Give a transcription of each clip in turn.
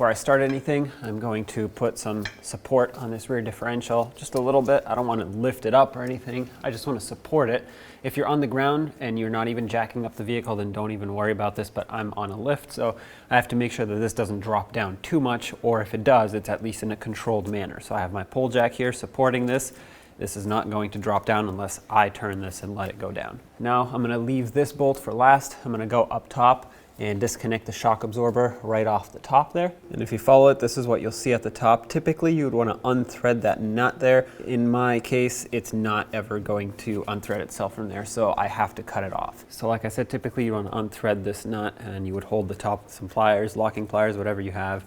before I start anything, I'm going to put some support on this rear differential, just a little bit. I don't want to lift it up or anything. I just want to support it. If you're on the ground and you're not even jacking up the vehicle, then don't even worry about this, but I'm on a lift, so I have to make sure that this doesn't drop down too much, or if it does, it's at least in a controlled manner. So I have my pull jack here supporting this. This is not going to drop down unless I turn this and let it go down. Now I'm going to leave this bolt for last. I'm going to go up top and disconnect the shock absorber right off the top there. And if you follow it, this is what you'll see at the top. Typically, you would want to unthread that nut there. In my case, it's not ever going to unthread itself from there, so I have to cut it off. So like I said, typically you want to unthread this nut and you would hold the top with some pliers, locking pliers, whatever you have,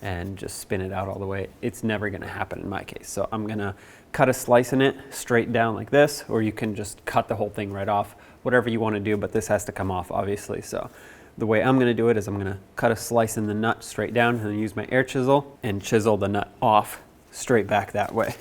and just spin it out all the way. It's never going to happen in my case. So I'm going to cut a slice in it straight down like this, or you can just cut the whole thing right off, whatever you want to do, but this has to come off obviously. So the way I'm going to do it is I'm going to cut a slice in the nut straight down and then use my air chisel and chisel the nut off straight back that way.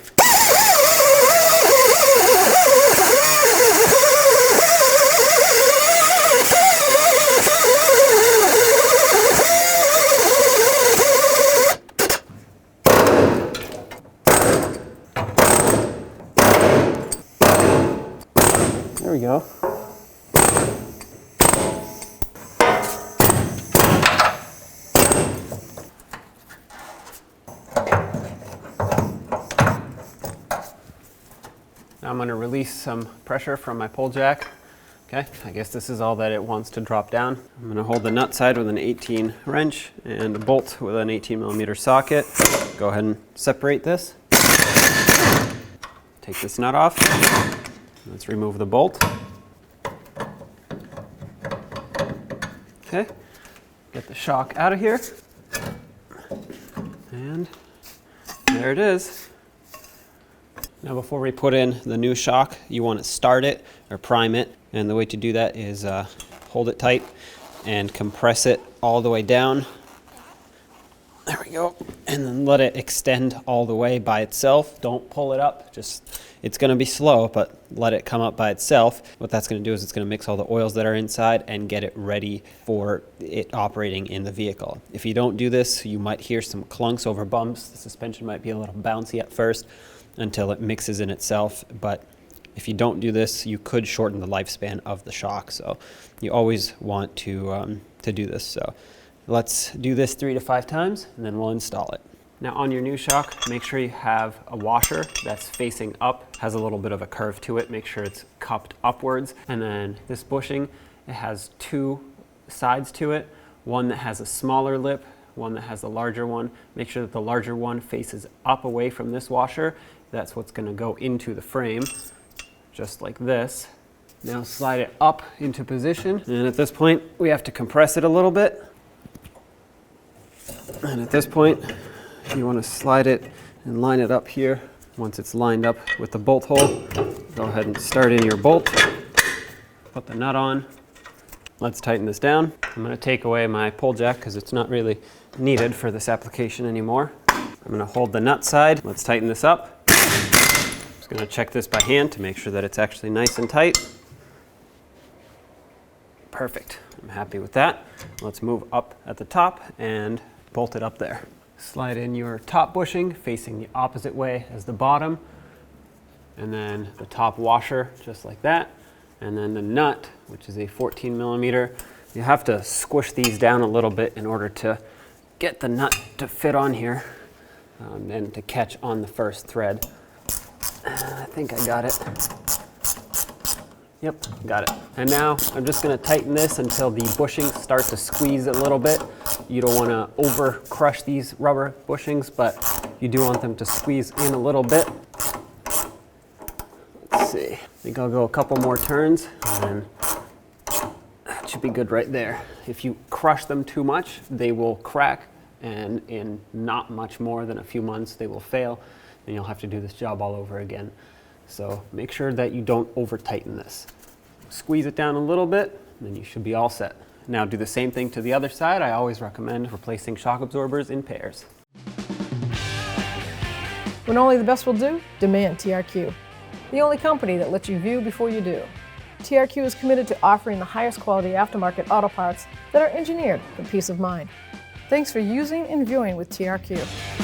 There we go. Now I'm going to release some pressure from my pull jack. Okay, I guess this is all that it wants to drop down. I'm going to hold the nut side with an 18 wrench and the bolt with an 18mm socket. Go ahead and separate this. Take this nut off. Let's remove the bolt. Okay, get the shock out of here. And there it is. Now before we put in the new shock, you want to start it or prime it. And the way to do that is hold it tight and compress it all the way down. There we go. And then let it extend all the way by itself. Don't pull it up. It's going to be slow, but let it come up by itself. What that's going to do is it's going to mix all the oils that are inside and get it ready for it operating in the vehicle. If you don't do this, you might hear some clunks over bumps. The suspension might be a little bouncy at first until it mixes in itself. But if you don't do this, you could shorten the lifespan of the shock. So you always want to do this. So let's do this 3 to 5 times and then we'll install it. Now on your new shock, make sure you have a washer that's facing up, has a little bit of a curve to it. Make sure it's cupped upwards. And then this bushing, it has 2 sides to it. One that has a smaller lip, one that has a larger one. Make sure that the larger one faces up away from this washer. That's what's going to go into the frame, just like this. Now slide it up into position. And at this point, we have to compress it a little bit. And at this point, you want to slide it and line it up here. Once it's lined up with the bolt hole, go ahead and start in your bolt. Put the nut on. Let's tighten this down. I'm going to take away my pull jack because it's not really needed for this application anymore. I'm going to hold the nut side. Let's tighten this up. I'm just going to check this by hand to make sure that it's actually nice and tight. Perfect. I'm happy with that. Let's move up at the top and bolt it up there. Slide in your top bushing facing the opposite way as the bottom, and then the top washer just like that, and then the nut, which is a 14mm. You have to squish these down a little bit in order to get the nut to fit on here and to catch on the first thread. I think I got it. Yep, got it. And now I'm just going to tighten this until the bushings start to squeeze a little bit. You don't want to over crush these rubber bushings, but you do want them to squeeze in a little bit. Let's see. I think I'll go a couple more turns and then that should be good right there. If you crush them too much, they will crack, and in not much more than a few months they will fail, and you'll have to do this job all over again. So make sure that you don't over tighten this. Squeeze it down a little bit, and then you should be all set. Now do the same thing to the other side. I always recommend replacing shock absorbers in pairs. When only the best will do, demand TRQ. The only company that lets you view before you do. TRQ is committed to offering the highest quality aftermarket auto parts that are engineered for peace of mind. Thanks for using and viewing with TRQ.